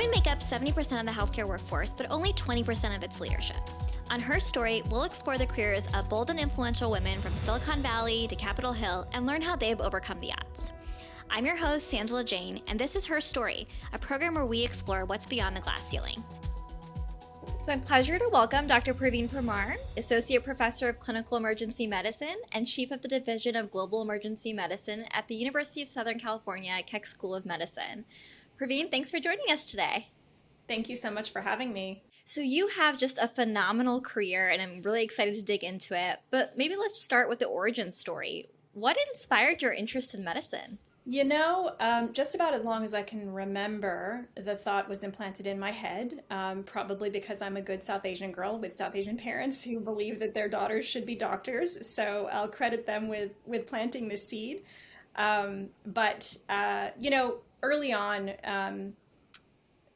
Women make up 70% of the healthcare workforce, but only 20% of its leadership. On Her Story, we'll explore the careers of bold and influential women from Silicon Valley to Capitol Hill and learn how they've overcome the odds. I'm your host, Sangela Jane, and this is Her Story, a program where we explore what's beyond the glass ceiling. It's my pleasure to welcome Dr. Parveen Parmar, Associate Professor of Clinical Emergency Medicine and Chief of the Division of Global Emergency Medicine at the University of Southern California Keck School of Medicine. Parveen, thanks for joining us today. Thank you so much for having me. So you have just a phenomenal career, and I'm really excited to dig into it. But maybe let's start with the origin story. What inspired your interest in medicine? You know, just about as long as I can remember, the thought was implanted in my head, probably because I'm a good South Asian girl with South Asian parents who believe that their daughters should be doctors. So I'll credit them with planting this seed. Early on,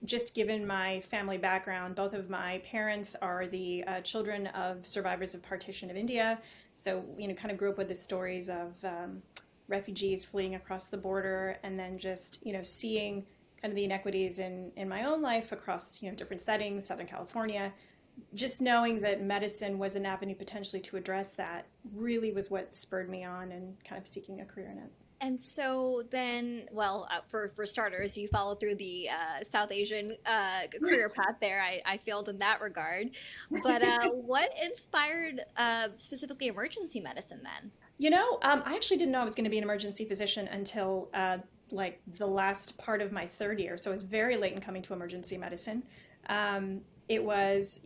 just given my family background, both of my parents are the children of survivors of partition of India. So, kind of grew up with the stories of refugees fleeing across the border, and then just, seeing kind of the inequities in my own life across, different settings, Southern California. Just knowing that medicine was an avenue potentially to address that really was what spurred me on and kind of seeking a career in it. And so then, for starters, you followed through the South Asian career path there. I failed in that regard. But what inspired specifically emergency medicine then? I actually didn't know I was going to be an emergency physician until the last part of my third year. So I was very late in coming to emergency medicine. It was,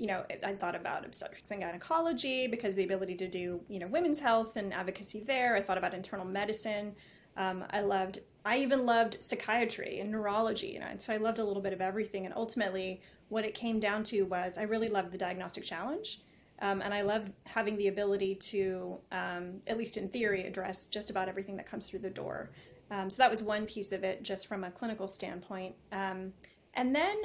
I thought about obstetrics and gynecology because of the ability to do, women's health and advocacy there. I thought about internal medicine. I even loved psychiatry and neurology, and so I loved a little bit of everything. And ultimately, what it came down to was I really loved the diagnostic challenge. And I loved having the ability to, at least in theory, address just about everything that comes through the door. So that was one piece of it, just from a clinical standpoint. And then,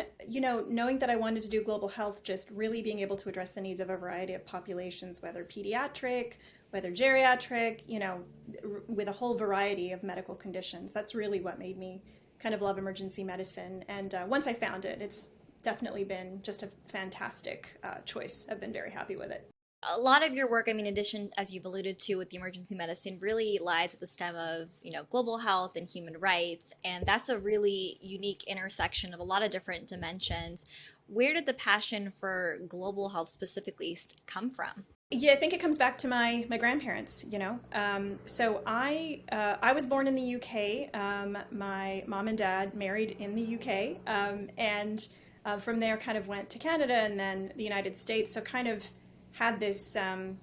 knowing that I wanted to do global health, just really being able to address the needs of a variety of populations, whether pediatric, whether geriatric, with a whole variety of medical conditions. That's really what made me kind of love emergency medicine. And once I found it, it's definitely been just a fantastic choice. I've been very happy with it. A lot of your work, in addition, as you've alluded to with the emergency medicine, really lies at the stem of, global health and human rights. And that's a really unique intersection of a lot of different dimensions. Where did the passion for global health specifically come from? Yeah, I think it comes back to my grandparents, So I was born in the UK. My mom and dad married in the UK. And from there kind of went to Canada and then the United States. So kind of had this a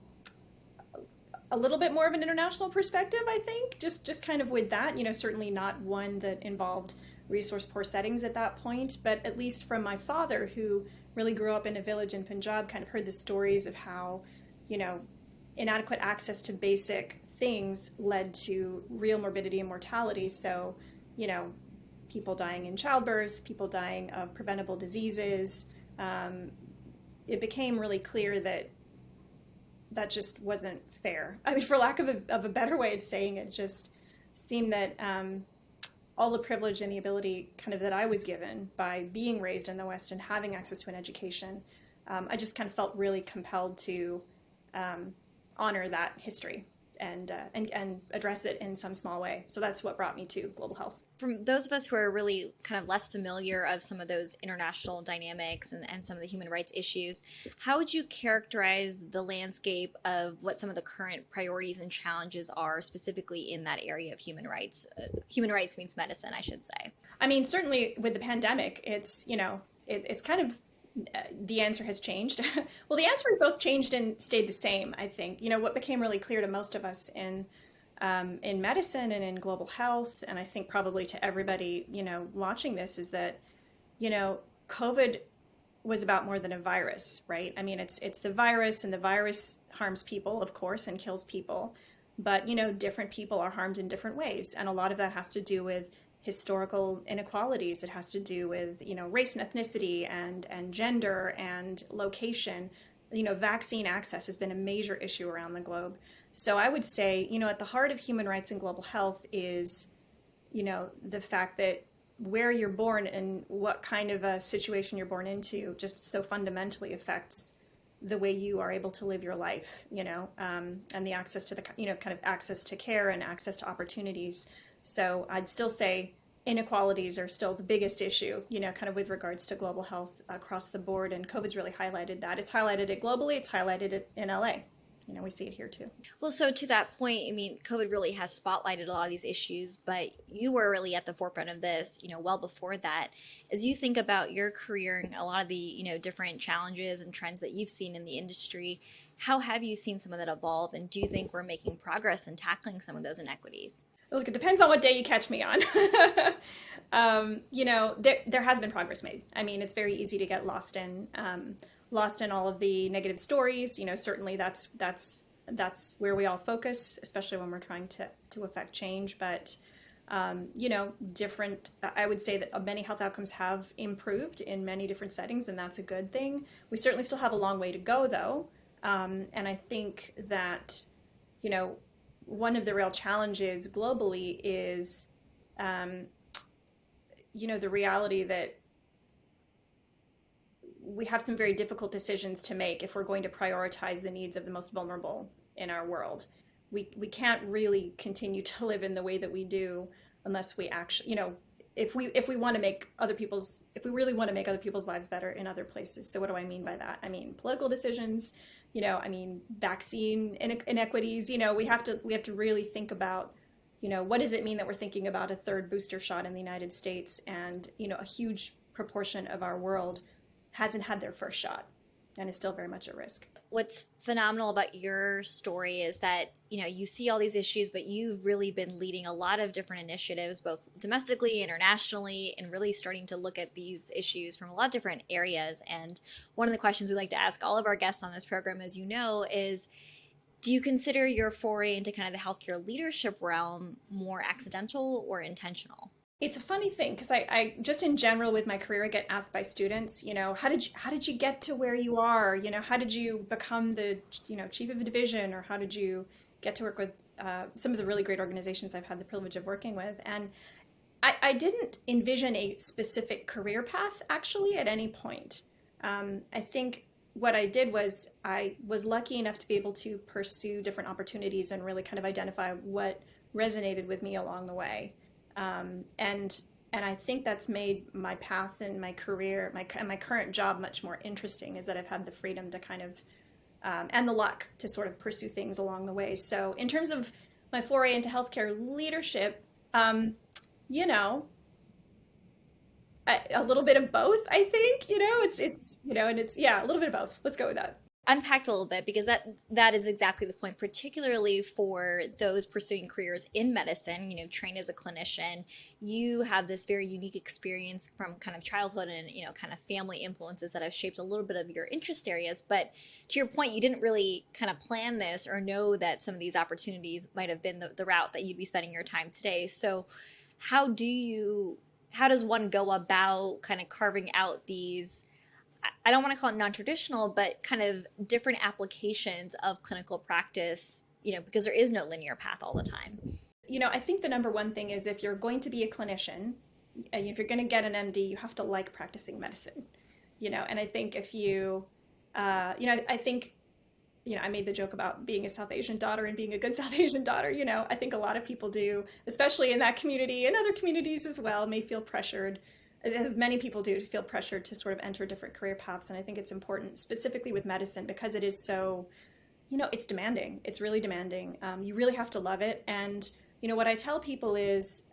little bit more of an international perspective, I think, just kind of with that, certainly not one that involved resource poor settings at that point, but at least from my father, who really grew up in a village in Punjab, kind of heard the stories of how, inadequate access to basic things led to real morbidity and mortality. So, people dying in childbirth, people dying of preventable diseases. It became really clear that just wasn't fair. For lack of a better way of saying it, just seemed that all the privilege and the ability kind of that I was given by being raised in the West and having access to an education, I just kind of felt really compelled to honor that history and address it in some small way. So that's what brought me to global health. From those of us who are really kind of less familiar of some of those international dynamics and some of the human rights issues, how would you characterize the landscape of what some of the current priorities and challenges are specifically in that area of human rights? Human rights means medicine, I should say. Certainly with the pandemic, it's, it's kind of, the answer has changed. Well, the answer both changed and stayed the same, I think. What became really clear to most of us in medicine and in global health, and I think probably to everybody, watching this, is that, COVID was about more than a virus, right? It's the virus, and the virus harms people, of course, and kills people. But, different people are harmed in different ways. And a lot of that has to do with historical inequalities. It has to do with, race and ethnicity and gender and location. Vaccine access has been a major issue around the globe. So I would say, at the heart of human rights and global health is, the fact that where you're born and what kind of a situation you're born into just so fundamentally affects the way you are able to live your life, and the access to the, kind of access to care and access to opportunities. So I'd still say inequalities are still the biggest issue, kind of with regards to global health across the board. And COVID's really highlighted that. It's highlighted it globally, it's highlighted it in LA. We see it here too. Well, so to that point, I mean, COVID really has spotlighted a lot of these issues, but you were really at the forefront of this, well before that. As you think about your career and a lot of the, different challenges and trends that you've seen in the industry, how have you seen some of that evolve? And do you think we're making progress in tackling some of those inequities? Look, it depends on what day you catch me on. There has been progress made. I mean, it's very easy to get lost in all of the negative stories. Certainly that's where we all focus, especially when we're trying to affect change. But I would say that many health outcomes have improved in many different settings, and that's a good thing. We certainly still have a long way to go, though. And I think that, one of the real challenges globally is, the reality that we have some very difficult decisions to make if we're going to prioritize the needs of the most vulnerable in our world. We can't really continue to live in the way that we do unless we actually, if we really want to make other people's lives better in other places. So what do I mean by that? I mean political decisions, vaccine inequities. We have to really think about, what does it mean that we're thinking about a third booster shot in the United States, and a huge proportion of our world hasn't had their first shot and is still very much at risk. What's phenomenal about your story is that, you see all these issues, but you've really been leading a lot of different initiatives, both domestically, internationally, and really starting to look at these issues from a lot of different areas. And one of the questions we like to ask all of our guests on this program, as you know, is, do you consider your foray into kind of the healthcare leadership realm more accidental or intentional? It's a funny thing because I just in general with my career, I get asked by students, how did you get to where you are? How did you become the, chief of a division, or how did you get to work with some of the really great organizations I've had the privilege of working with? And I didn't envision a specific career path actually at any point. I think what I did was I was lucky enough to be able to pursue different opportunities and really kind of identify what resonated with me along the way. And I think that's made my path and my career, my current job much more interesting, is that I've had the freedom to kind of, and the luck to sort of pursue things along the way. So in terms of my foray into healthcare leadership, a little bit of both, I think, a little bit of both. Let's go with that. Unpacked a little bit, because that is exactly the point, particularly for those pursuing careers in medicine, trained as a clinician. You have this very unique experience from kind of childhood and, kind of family influences that have shaped a little bit of your interest areas. But to your point, you didn't really kind of plan this or know that some of these opportunities might have been the route that you'd be spending your time today. So how does one go about kind of carving out these, I don't want to call it non-traditional, but kind of different applications of clinical practice, because there is no linear path all the time? I think the number one thing is, if you're going to be a clinician, if you're going to get an MD, you have to like practicing medicine, and I think if you, I made the joke about being a South Asian daughter and being a good South Asian daughter. I think a lot of people do, especially in that community and other communities as well, may feel pressured, as many people do, to feel pressured to sort of enter different career paths. And I think it's important, specifically with medicine, because it is so, it's demanding. It's really demanding. You really have to love it. And, what I tell people is,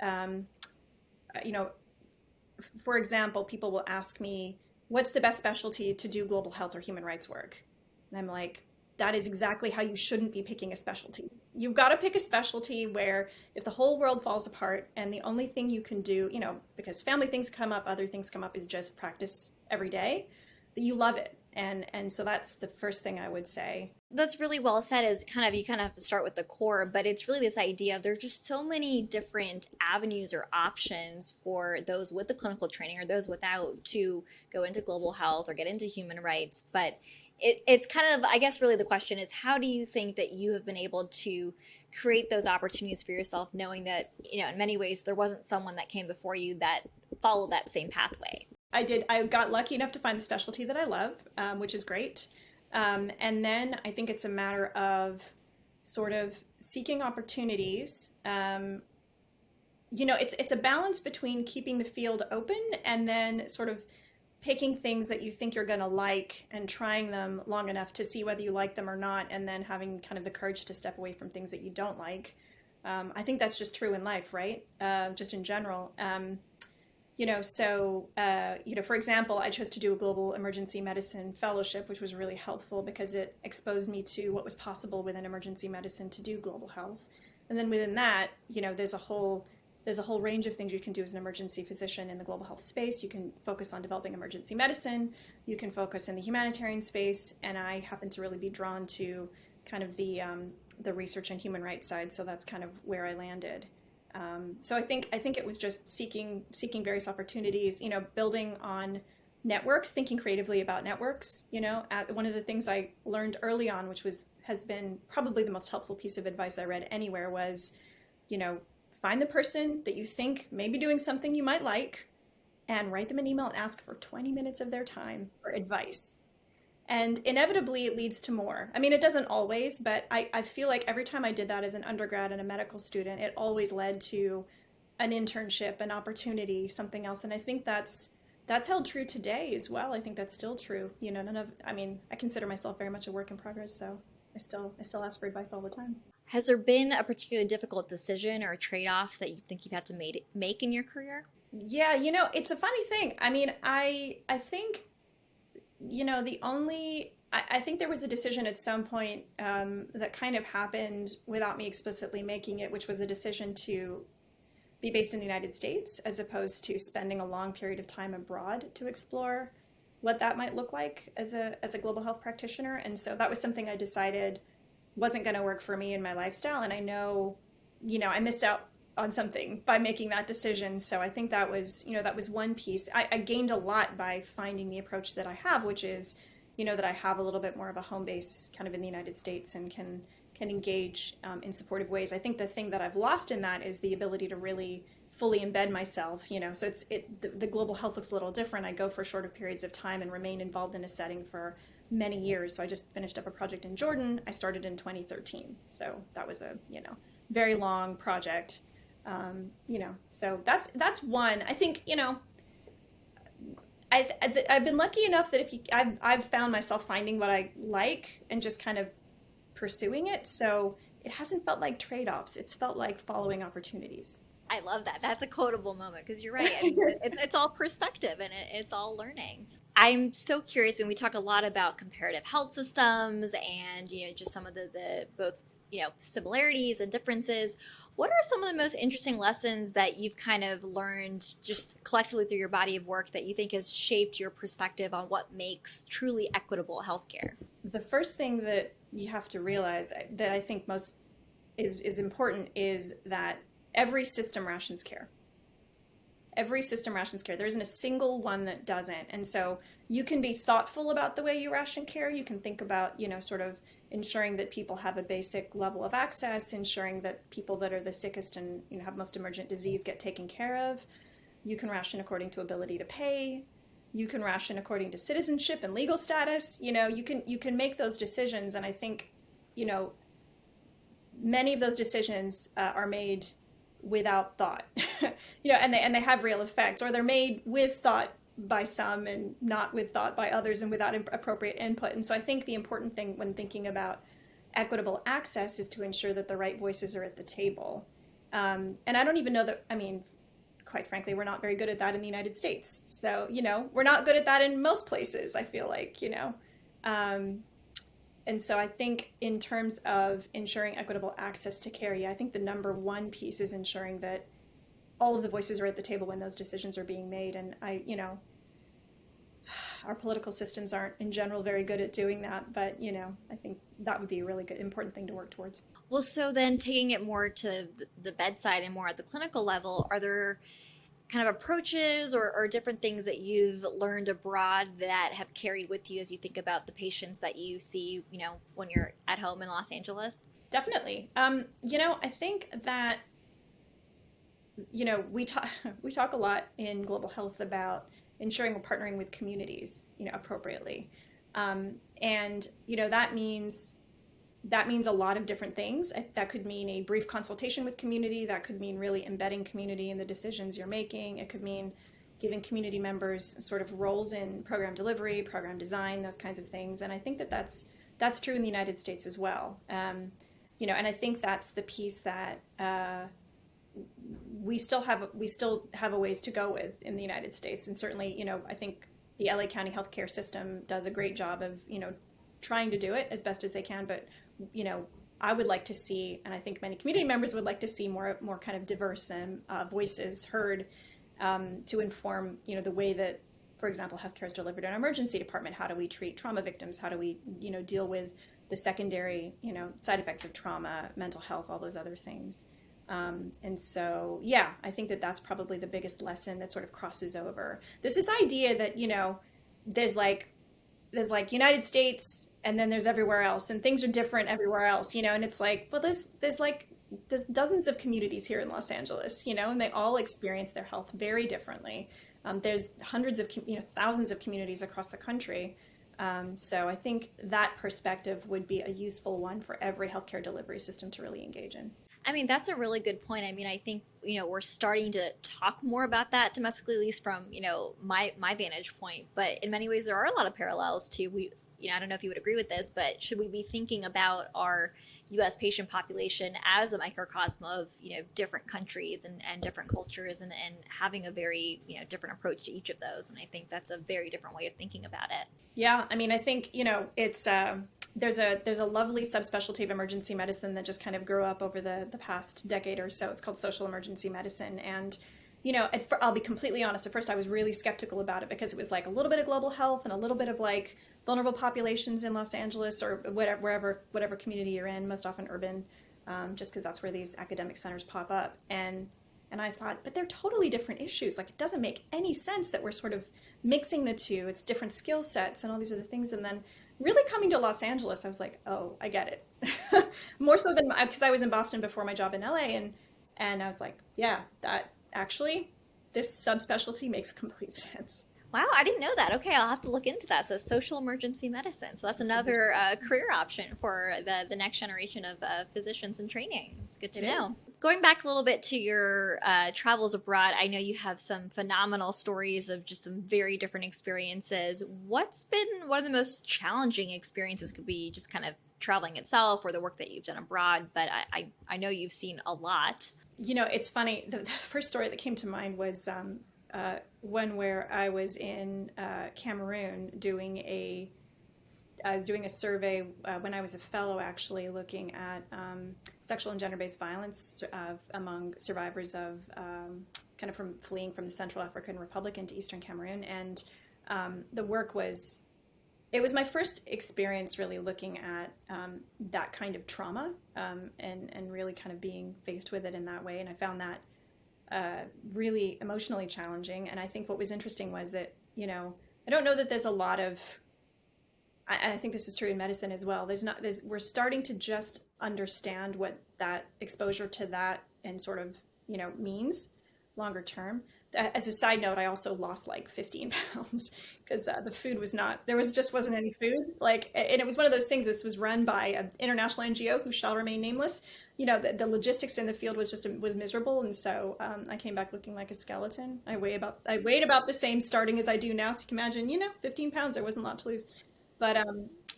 for example, people will ask me, what's the best specialty to do global health or human rights work? And I'm like, that is exactly how you shouldn't be picking a specialty. You've got to pick a specialty where, if the whole world falls apart and the only thing you can do, because family things come up, other things come up, is just practice every day, that you love it. And so that's the first thing I would say. That's really well said, is you kind of have to start with the core, but it's really this idea of there's just so many different avenues or options for those with the clinical training or those without to go into global health or get into human rights. But it's kind of, I guess, really the question is, how do you think that you have been able to create those opportunities for yourself, knowing that, in many ways there wasn't someone that came before you that follow that same pathway. I did. I got lucky enough to find the specialty that I love, which is great. And then I think it's a matter of sort of seeking opportunities. It's a balance between keeping the field open and then sort of picking things that you think you're going to like and trying them long enough to see whether you like them or not, and then having kind of the courage to step away from things that you don't like. I think that's just true in life, right? Just in general. For example, I chose to do a global emergency medicine fellowship, which was really helpful because it exposed me to what was possible within emergency medicine to do global health. And then within that, there's a whole range of things you can do as an emergency physician in the global health space. You can focus on developing emergency medicine. You can focus in the humanitarian space. And I happen to really be drawn to kind of the research and human rights side. So that's kind of where I landed. So I think it was just seeking various opportunities, building on networks, thinking creatively about networks. One of the things I learned early on, which has been probably the most helpful piece of advice I read anywhere, was, find the person that you think may be doing something you might like and write them an email and ask for 20 minutes of their time for advice. And inevitably, it leads to more. I mean, it doesn't always, but I feel like every time I did that as an undergrad and a medical student, it always led to an internship, an opportunity, something else. And I think that's held true today as well. I think that's still true. I consider myself very much a work in progress, so I still ask for advice all the time. Has there been a particularly difficult decision or a trade-off that you think you've had to make in your career? Yeah, it's a funny thing. I mean, I think I think there was a decision at some point that kind of happened without me explicitly making it, which was a decision to be based in the United States as opposed to spending a long period of time abroad to explore what that might look like as a global health practitioner. And so that was something I decided wasn't going to work for me in my lifestyle. And I know, I missed out on something by making that decision. So I think that was one piece. I gained a lot by finding the approach that I have, which is, that I have a little bit more of a home base kind of in the United States and can engage in supportive ways. I think the thing that I've lost in that is the ability to really fully embed myself, so the global health looks a little different. I go for shorter periods of time and remain involved in a setting for many years. So I just finished up a project in Jordan. I started in 2013. So that was a, very long project. So that's one. I think, I've been lucky enough that I've found myself finding what I like and just kind of pursuing it. So it hasn't felt like trade-offs. It's felt like following opportunities. I love that. That's a quotable moment because you're right. I mean, it's all perspective and it's all learning. I'm so curious when we talk a lot about comparative health systems and, just some of the both, similarities and differences. What are some of the most interesting lessons that you've kind of learned just collectively through your body of work that you think has shaped your perspective on what makes truly equitable healthcare? The first thing that you have to realize that I think most is important is that every system rations care. Every system rations care. There isn't a single one that doesn't. And so you can be thoughtful about the way you ration care. You can think about, sort of ensuring that people have a basic level of access, ensuring that people that are the sickest and have most emergent disease get taken care of. You can ration according to ability to pay. You can ration according to citizenship and legal status. You can make those decisions. And I think, many of those decisions are made without thought, and they have real effects, or they're made with thought by some and not with thought by others and without appropriate input. And so I think the important thing when thinking about equitable access is to ensure that the right voices are at the table. And I don't even know that, quite frankly, we're not very good at that in the United States. So, we're not good at that in most places, I feel like, and so I think in terms of ensuring equitable access to care, I think the number one piece is ensuring that all of the voices are at the table when those decisions are being made. And our political systems aren't in general very good at doing that, but I think that would be a really good, important thing to work towards. Well, so then taking it more to the bedside and more at the clinical level, are there kind of approaches or different things that you've learned abroad that have carried with you as you think about the patients that you see, when you're at home in Los Angeles? Definitely. I think that we talk a lot in global health about ensuring we're partnering with communities, appropriately. And that means a lot of different things. That could mean a brief consultation with community. That could mean really embedding community in the decisions you're making. It could mean giving community members sort of roles in program delivery, program design, those kinds of things. And I think that that's true in the United States as well. And I think that's the piece that we still have a ways to go with in the United States. And certainly, I think the LA County healthcare system does a great job of, trying to do it as best as they can. But, I would like to see, and I think many community members would like to see more kind of diverse voices heard to inform, the way that, for example, healthcare is delivered in our emergency department. How do we treat trauma victims? How do we, deal with the secondary, side effects of trauma, mental health, all those other things. And so, yeah, I think that that's probably the biggest lesson that sort of crosses over. There's this idea that, there's like United States and then there's everywhere else, and things are different everywhere else, and it's like, well, there's dozens of communities here in Los Angeles, and they all experience their health very differently. There's hundreds of, thousands of communities across the country. So I think that perspective would be a useful one for every healthcare delivery system to really engage in. I mean, that's a really good point. I mean, I think, we're starting to talk more about that domestically, at least from, my vantage point. But in many ways, there are a lot of parallels to, I don't know if you would agree with this, but should we be thinking about our U.S. patient population as a microcosm of, different countries and different cultures and having a very, different approach to each of those. And I think that's a very different way of thinking about it. Yeah. I mean, I think, it's, there's a lovely subspecialty of emergency medicine that just kind of grew up over the past decade or so. It's called social emergency medicine. And, I'll be completely honest. At first, I was really skeptical about it because it was like a little bit of global health and a little bit of like vulnerable populations in Los Angeles or whatever community you're in, most often urban, just because that's where these academic centers pop up. And I thought, but they're totally different issues. Like, it doesn't make any sense that we're sort of mixing the two. It's different skill sets and all these other things. And then really coming to Los Angeles, I was like, oh, I get it. More so than, because I was in Boston before my job in LA. And I was like, yeah, that actually, this subspecialty makes complete sense. Wow, I didn't know that. Okay, I'll have to look into that. So social emergency medicine. So that's another career option for the next generation of physicians in training. It's good to know. Going back a little bit to your travels abroad, I know you have some phenomenal stories of just some very different experiences. What's been one of the most challenging experiences? Could be just kind of traveling itself or the work that you've done abroad, but I know you've seen a lot. It's funny. The first story that came to mind was one where I was in Cameroon I was doing a survey when I was a fellow, actually, looking at sexual and gender-based violence among survivors of kind of from fleeing from the Central African Republic into Eastern Cameroon. And the work was, it was my first experience really looking at that kind of trauma and really kind of being faced with it in that way. And I found that really emotionally challenging. And I think what was interesting was that, I don't know that there's a lot of, I think this is true in medicine as well. We're starting to just understand what that exposure to that and sort of, means longer term. As a side note, I also lost like 15 pounds because the food was just wasn't any food. Like, and it was one of those things. This was run by an international NGO who shall remain nameless. The logistics in the field was miserable, and so I came back looking like a skeleton. I weighed about the same starting as I do now. So you can imagine, 15 pounds. There wasn't a lot to lose, but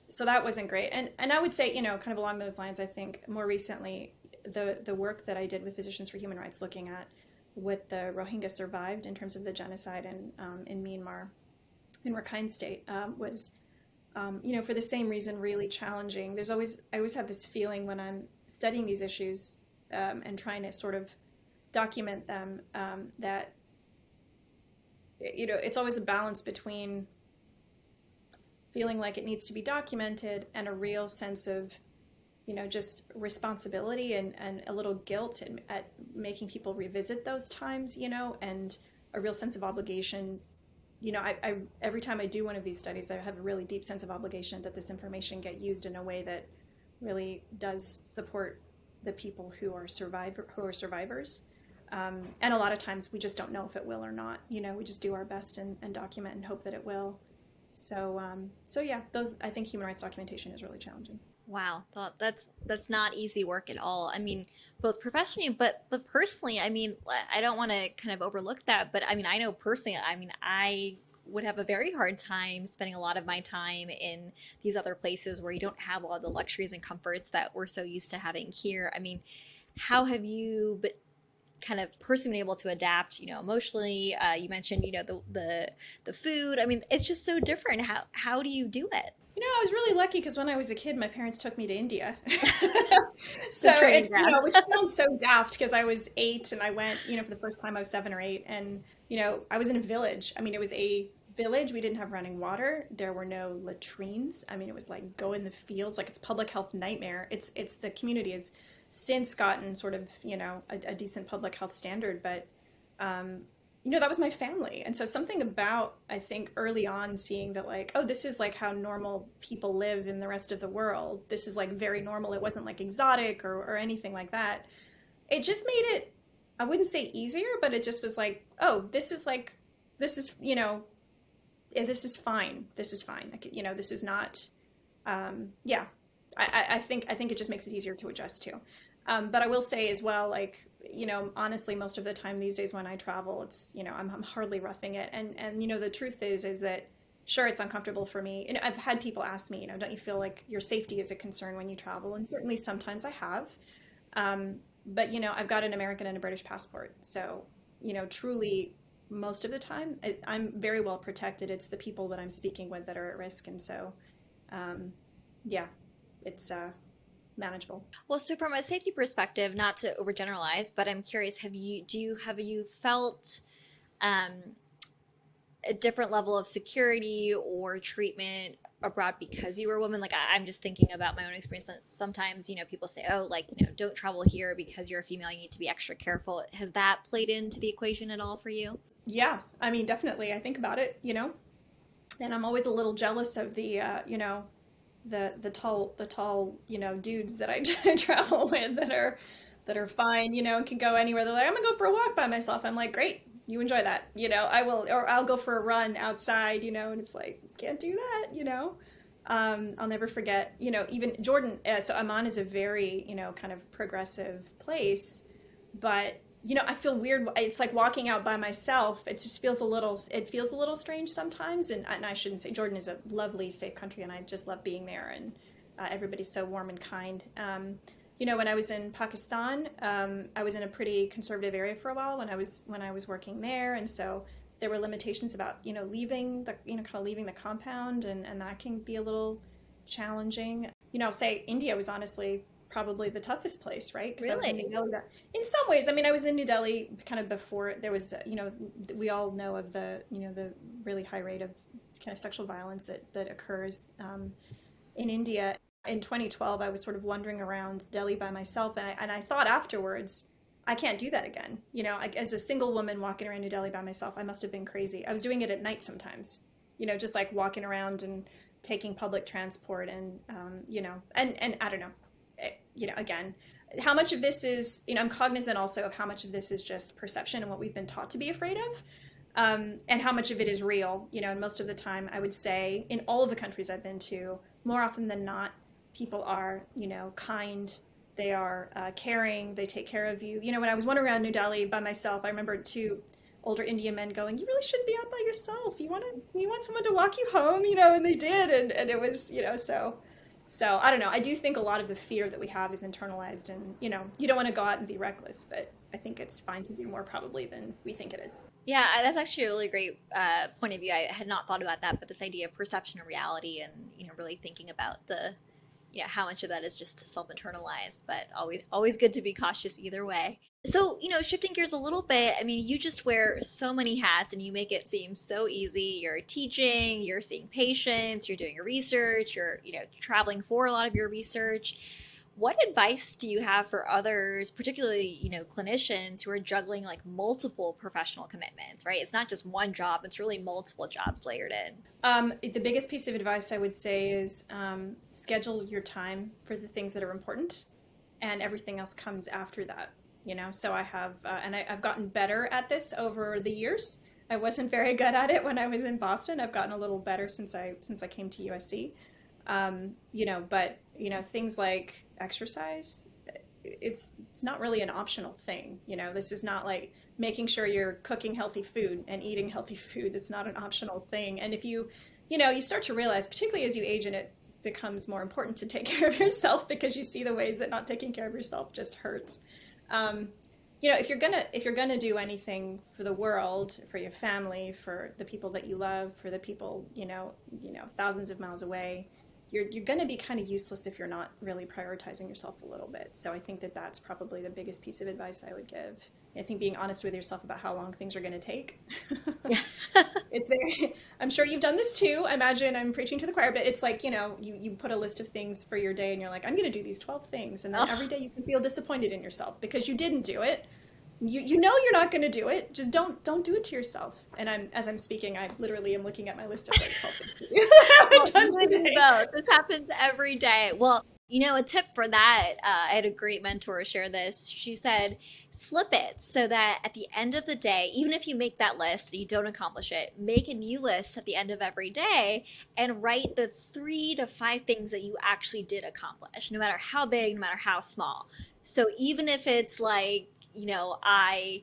so that wasn't great. And I would say, kind of along those lines, I think more recently the work that I did with Physicians for Human Rights, looking at what the Rohingya survived in terms of the genocide in Myanmar, in Rakhine State, was, for the same reason, really challenging. I always have this feeling when I'm studying these issues and trying to sort of document them, that, it's always a balance between feeling like it needs to be documented and a real sense of, just responsibility and a little guilt at making people revisit those times, and a real sense of obligation. I every time I do one of these studies, I have a really deep sense of obligation that this information get used in a way that really does support the people who are survivors. And a lot of times we just don't know if it will or not. We just do our best and document and hope that it will. So yeah, I think human rights documentation is really challenging. Wow, that's not easy work at all. I mean, both professionally, but personally, I mean, I don't want to kind of overlook that, but I mean, I know personally, I mean, I would have a very hard time spending a lot of my time in these other places where you don't have all the luxuries and comforts that we're so used to having here. I mean, how have you been kind of personally been able to adapt, emotionally? You mentioned, the food. I mean, it's just so different. How do you do it? I was really lucky because when I was a kid, my parents took me to India. So The training it's, ground. which sounds so daft because I was 8 and I went, for the first time I was 7 or 8. And, I was in a village. I mean, it was a village. We didn't have running water. There were no latrines. I mean, it was like go in the fields, like it's a public health nightmare. It's the community has since gotten sort of, a decent public health standard, but that was my family. And so something about, I think, early on seeing that, like, oh, this is like how normal people live in the rest of the world. This is like very normal. It wasn't like exotic or anything like that. It just made it, I wouldn't say easier, but it just was like, oh, this is like, this is, this is fine. This is fine. This is not, yeah. I think it just makes it easier to adjust to. But I will say as well, like, honestly, most of the time these days when I travel, it's, I'm hardly roughing it. And, the truth is that sure, it's uncomfortable for me. And I've had people ask me, don't you feel like your safety is a concern when you travel? And certainly sometimes I have. But, I've got an American and a British passport. So, truly most of the time I'm very well protected. It's the people that I'm speaking with that are at risk. And so, yeah, it's, manageable. Well, so from a safety perspective, not to overgeneralize, but I'm curious, have you felt um, a different level of security or treatment abroad because you were a woman? Like I'm just thinking about my own experience. Sometimes, people say, oh, like, don't travel here because you're a female, you need to be extra careful. Has that played into the equation at all for you? Yeah, I mean, definitely. I think about it, and I'm always a little jealous of the tall, dudes that I travel with that are fine, and can go anywhere. They're like, I'm gonna go for a walk by myself. I'm like, great, you enjoy that, I will, or I'll go for a run outside, and it's like, can't do that. I'll never forget, even Jordan. So Amman is a very, kind of progressive place, but I feel weird. It's like walking out by myself. It just feels it feels a little strange sometimes. And I shouldn't say, Jordan is a lovely, safe country, and I just love being there. And everybody's so warm and kind. When I was in Pakistan, I was in a pretty conservative area for a while when I was working there, and so there were limitations about leaving the kind of leaving the compound, and that can be a little challenging. I'll say India was honestly probably the toughest place, right? Because I was in New Really? Delhi. In some ways, I mean, I was in New Delhi kind of before there was, we all know of the really high rate of kind of sexual violence that occurs in India. In 2012, I was sort of wandering around Delhi by myself, and I thought afterwards, I can't do that again. As a single woman walking around New Delhi by myself, I must have been crazy. I was doing it at night sometimes, just like walking around and taking public transport and, and I don't know, again, how much of this is, I'm cognizant also of how much of this is just perception and what we've been taught to be afraid of, and how much of it is real, and most of the time I would say in all of the countries I've been to, more often than not, people are, kind, they are caring, they take care of you. When I was wandering around New Delhi by myself, I remember two older Indian men going, you really shouldn't be out by yourself. You want someone to walk you home, and they did. And it was, so I don't know. I do think a lot of the fear that we have is internalized, and you don't want to go out and be reckless, but I think it's fine to do more probably than we think it is. Yeah, that's actually a really great point of view. I had not thought about that, but this idea of perception and reality, and really thinking about the how much of that is just self-internalized, but always good to be cautious either way. So, shifting gears a little bit, I mean, you just wear so many hats and you make it seem so easy. You're teaching, you're seeing patients, you're doing your research, you're, traveling for a lot of your research. What advice do you have for others, particularly, clinicians who are juggling like multiple professional commitments, right? It's not just one job, it's really multiple jobs layered in. The biggest piece of advice I would say is schedule your time for the things that are important, and everything else comes after that. you know, so I have, I've gotten better at this over the years. I wasn't very good at it when I was in Boston. I've gotten a little better since I came to USC. You know, but you know, things like exercise, it's not really an optional thing. You know, this is not like making sure you're cooking healthy food and eating healthy food. It's not an optional thing. And if you, you know, you start to realize, particularly as you age and it becomes more important to take care of yourself because you see the ways that not taking care of yourself just hurts. Um, you know, if you're gonna do anything for the world, for your family, for the people that you love, for the people, you know, thousands of miles away, you're going to be kind of useless if you're not really prioritizing yourself a little bit. So I think that that's probably the biggest piece of advice I would give. I think being honest with yourself about how long things are going to take. Yeah. It's very, I'm sure you've done this too. I imagine I'm preaching to the choir, but it's like, you know, you put a list of things for your day and you're like, I'm going to do these 12 things. And then every day you can feel disappointed in yourself because you didn't do it. You know you're not going to do it. Just don't do it to yourself. And as I'm speaking, I literally am looking at my list of like 12 things to do. I haven't done today. This happens every day. Well, you know, a tip for that, I had a great mentor share this. She said, flip it so that at the end of the day, even if you make that list and you don't accomplish it, make a new list at the end of every day and write the 3 to 5 things that you actually did accomplish, no matter how big, no matter how small. So even if it's like, you know, I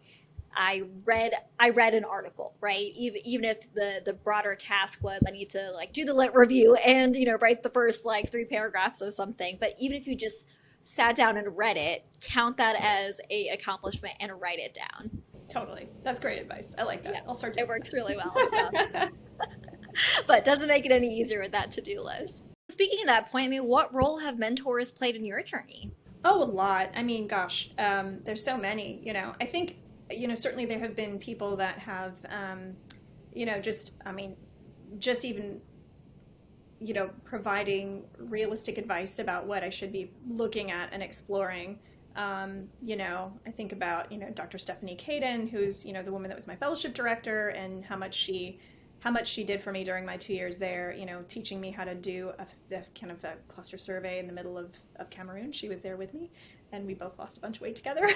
read an article, right? Even if the broader task was I need to like do the lit review and, you know, write the first like 3 paragraphs of something. But even if you just sat down and read it, count that as a accomplishment and write it down. Totally. That's great advice. I like that. Yeah, I'll start doing it. It works really well. So. But doesn't make it any easier with that to-do list. Speaking of that point, I mean, what role have mentors played in your journey? Oh, a lot. I mean, gosh, there's so many, you know. I think, you know, certainly there have been people that have, you know, just even, you know, providing realistic advice about what I should be looking at and exploring. You know, I think about, you know, Dr. Stephanie Caden, who's, you know, the woman that was my fellowship director, and how much she did for me during my 2 years there, you know, teaching me how to do a kind of a cluster survey in the middle of Cameroon. She was there with me, and we both lost a bunch of weight together.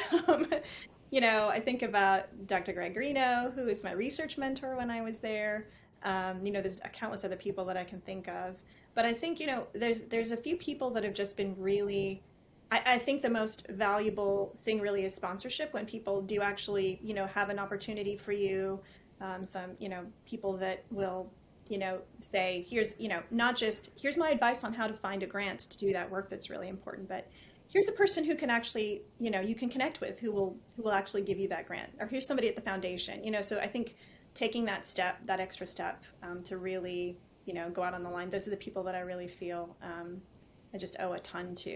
You know, I think about Dr. Greg Greeno, who is my research mentor when I was there. You know, there's countless other people that I can think of. But I think, you know, there's a few people that have just been really, I think the most valuable thing really is sponsorship, when people do actually, you know, have an opportunity for you. Some, you know, people that will, you know, say, here's, you know, not just, here's my advice on how to find a grant to do that work that's really important, but here's a person who can actually, you know, you can connect with, who will actually give you that grant, or here's somebody at the foundation, you know. So I think taking that step, that extra step, to really, you know, go out on the line, those are the people that I really feel I just owe a ton to.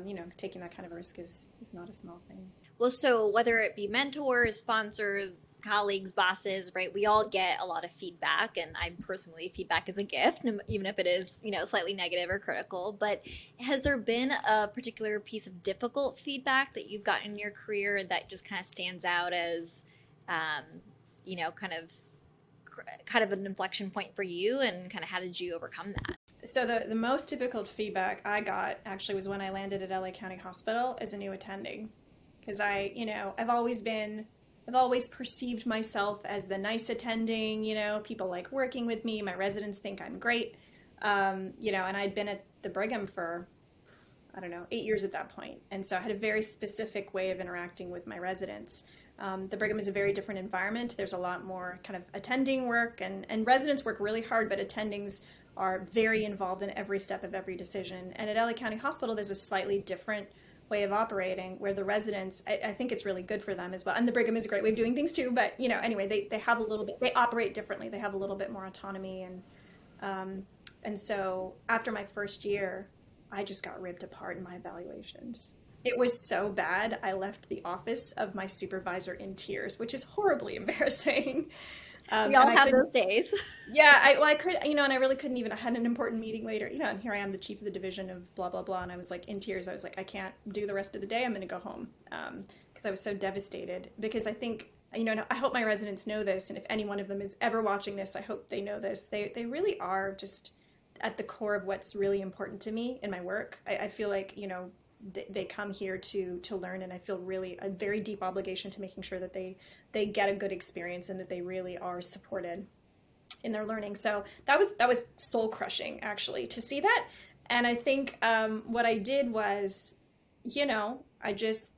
You know, taking that kind of a risk is not a small thing. Well, so whether it be mentors, sponsors, colleagues, bosses, right? We all get a lot of feedback, and I personally, feedback is a gift, even if it is, you know, slightly negative or critical. But has there been a particular piece of difficult feedback that you've gotten in your career that just kind of stands out as, you know, kind of an inflection point for you, and kind of how did you overcome that? So the most difficult feedback I got actually was when I landed at LA County Hospital as a new attending, because I've always perceived myself as the nice attending, you know, people like working with me, my residents think I'm great, you know, and I'd been at the Brigham for, I don't know, 8 years at that point. And so I had a very specific way of interacting with my residents. The Brigham is a very different environment. There's a lot more kind of attending work, and residents work really hard, but attendings are very involved in every step of every decision. And at LA County Hospital, there's a slightly different way of operating, where the residents, I think it's really good for them as well. And the Brigham is a great way of doing things too, but you know, anyway, they have a little bit, they operate differently. They have a little bit more autonomy. And so after my first year, I just got ripped apart in my evaluations. It was so bad, I left the office of my supervisor in tears, which is horribly embarrassing. We all have those days. Yeah, I could, you know, and I really couldn't even, I had an important meeting later, you know, and here I am, the chief of the division of blah, blah, blah. And I was like in tears. I was like, I can't do the rest of the day. I'm going to go home. Because I was so devastated, because I think, you know, I hope my residents know this. And if any one of them is ever watching this, I hope they know this. They really are just at the core of what's really important to me in my work. I feel like, you know, they come here to learn, and I feel really a very deep obligation to making sure that they get a good experience and that they really are supported in their learning. So that was soul crushing actually to see that. And I think what I did was, I just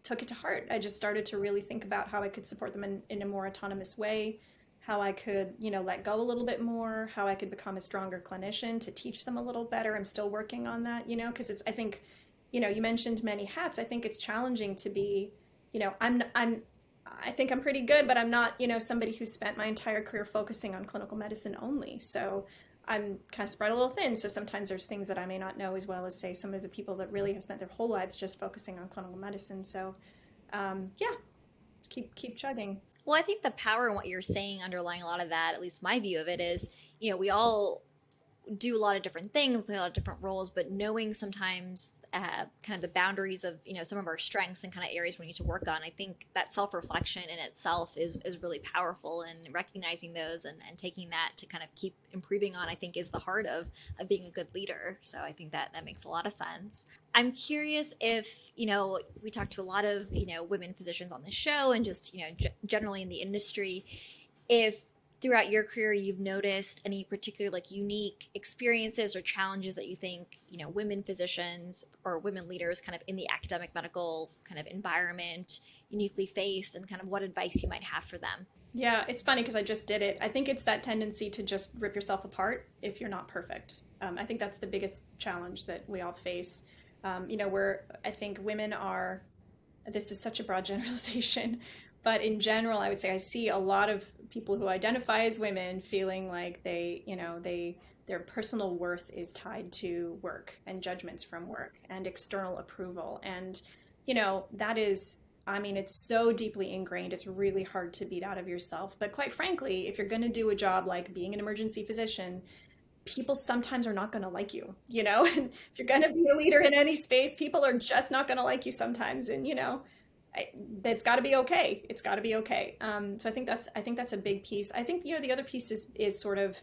took it to heart. I just started to really think about how I could support them in a more autonomous way, how I could, let go a little bit more, how I could become a stronger clinician to teach them a little better. I'm still working on that, because I think, you mentioned many hats. I think it's challenging to be, I think I'm pretty good, but I'm not, somebody who spent my entire career focusing on clinical medicine only. So I'm kind of spread a little thin. So sometimes there's things that I may not know as well as, say, some of the people that really have spent their whole lives just focusing on clinical medicine. So, yeah, keep chugging. Well, I think the power in what you're saying underlying a lot of that, at least my view of it, is, we all do a lot of different things, play a lot of different roles, but knowing sometimes kind of the boundaries of some of our strengths and kind of areas we need to work on. I think that self-reflection in itself is really powerful, and recognizing those and taking that to kind of keep improving on, I think, is the heart of being a good leader. So I think that makes a lot of sense. I'm curious if, we talked to a lot of, women physicians on the show and just, generally in the industry, if throughout your career you've noticed any particular unique experiences or challenges that you think women physicians or women leaders kind of in the academic medical kind of environment uniquely face, and kind of what advice you might have for them. Yeah, it's funny because I just did it. I think it's that tendency to just rip yourself apart if you're not perfect. I think that's the biggest challenge that we all face. Where I think women are, this is such a broad generalization, but in general, I would say I see a lot of people who identify as women feeling like their personal worth is tied to work and judgments from work and external approval. And, that is, it's so deeply ingrained. It's really hard to beat out of yourself. But quite frankly, if you're going to do a job like being an emergency physician, people sometimes are not going to like you, and if you're going to be a leader in any space, people are just not going to like you sometimes. And, it's got to be okay. It's got to be okay. So I think that's a big piece. I think, the other piece is sort of,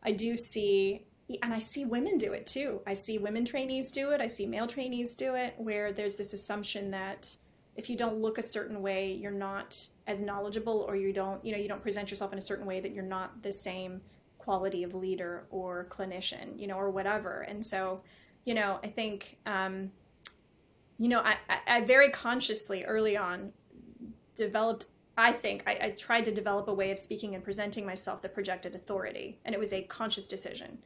I do see, and I see women do it too. I see women trainees do it. I see male trainees do it, where there's this assumption that if you don't look a certain way, you're not as knowledgeable, or you don't present yourself in a certain way, that you're not the same quality of leader or clinician, or whatever. And so, I think, I very consciously early on developed, I tried to develop a way of speaking and presenting myself that projected authority. And it was a conscious decision,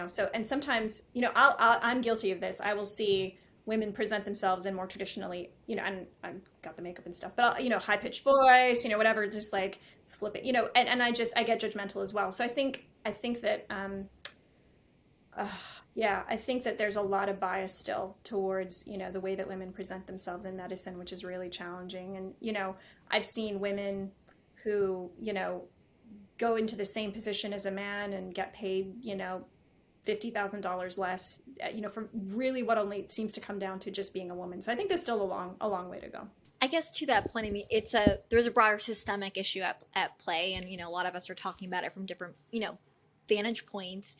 so, and sometimes, I'm guilty of this. I will see women present themselves in more traditionally, and I've got the makeup and stuff, but high pitched voice, whatever, just like flip it, and I get judgmental as well. So I think that, yeah, I think that there's a lot of bias still towards, the way that women present themselves in medicine, which is really challenging. And, I've seen women who, go into the same position as a man and get paid, $50,000 less, for really what only seems to come down to just being a woman. So I think there's still a long way to go. I guess to that point, there's a broader systemic issue at play, and a lot of us are talking about it from different vantage points.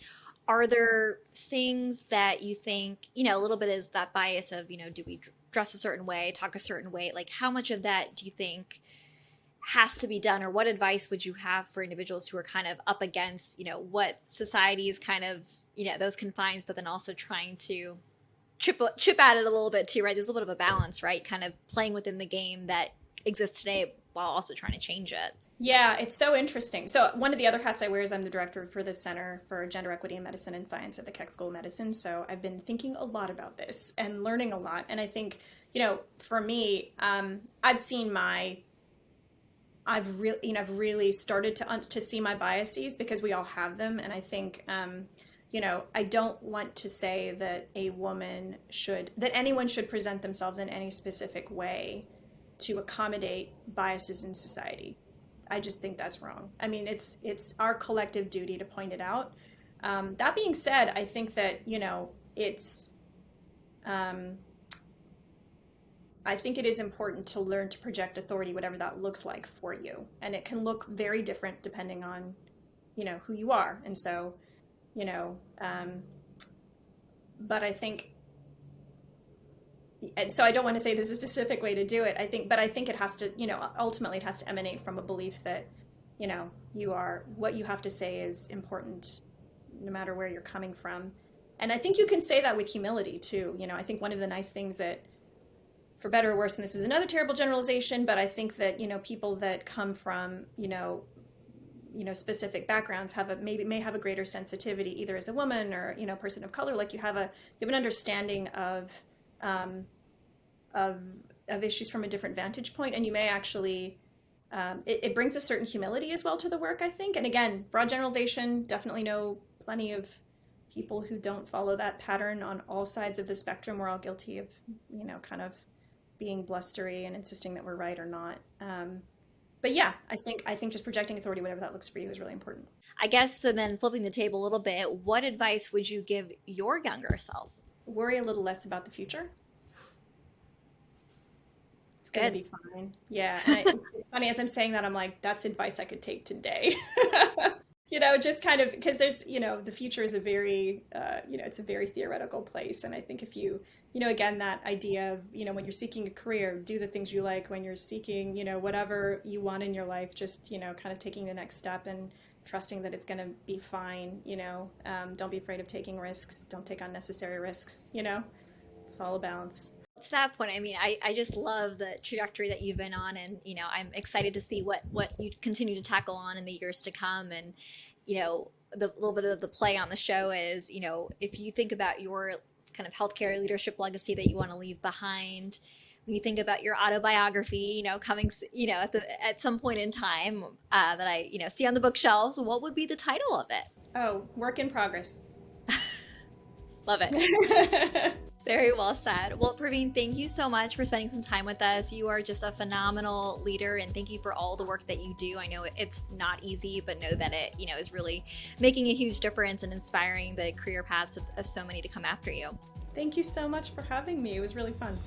Are there things that you think a little bit is that bias of do we dress a certain way, talk a certain way? Like, how much of that do you think has to be done, or what advice would you have for individuals who are kind of up against what society is kind of those confines, but then also trying to chip at it a little bit too, right? There's a little bit of a balance, right? Kind of playing within the game that exists today while also trying to change it. Yeah, it's so interesting. So one of the other hats I wear is I'm the director for the Center for Gender Equity in Medicine and Science at the Keck School of Medicine. So I've been thinking a lot about this and learning a lot. And I think, for me, I've seen I've really started to see my biases, because we all have them. And I think, I don't want to say that anyone should present themselves in any specific way to accommodate biases in society. I just think that's wrong. It's our collective duty to point it out. That being said, I think that, I think it is important to learn to project authority, whatever that looks like for you. And it can look very different depending on, who you are. And so, but I think and so I don't want to say there's a specific way to do it. But I think it has to, ultimately it has to emanate from a belief that, what you have to say is important no matter where you're coming from. And I think you can say that with humility too. I think one of the nice things that, for better or worse, and this is another terrible generalization, but I think that, people that come from, specific backgrounds may have a greater sensitivity, either as a woman or, person of color. Like you have an understanding of issues from a different vantage point, and you may actually, it brings a certain humility as well to the work, I think. And again, broad generalization, definitely know plenty of people who don't follow that pattern on all sides of the spectrum. We're all guilty of, kind of being blustery and insisting that we're right or not. But yeah, I think just projecting authority, whatever that looks for you, is really important. I guess, so then flipping the table a little bit, what advice would you give your younger self? Worry a little less about the future. It's going to be fine. Yeah. And it's funny, as I'm saying that, I'm like, that's advice I could take today. Just kind of, because there's, the future is a very, it's a very theoretical place. And I think if you, again, that idea of, when you're seeking a career, do the things you like. When you're seeking, whatever you want in your life, just, kind of taking the next step and trusting that it's going to be fine. Don't be afraid of taking risks. Don't take unnecessary risks. It's all a balance. To that point, I mean, I just love the trajectory that you've been on, and I'm excited to see what you continue to tackle on in the years to come. And the little bit of the play on the show is, if you think about your kind of healthcare leadership legacy that you want to leave behind, when you think about your autobiography, coming, at some point in time that I see on the bookshelves, what would be the title of it? Oh, work in progress. Love it. Very well said. Well, Parveen, thank you so much for spending some time with us. You are just a phenomenal leader, and thank you for all the work that you do. I know it's not easy, but know that it, is really making a huge difference and inspiring the career paths of so many to come after you. Thank you so much for having me. It was really fun.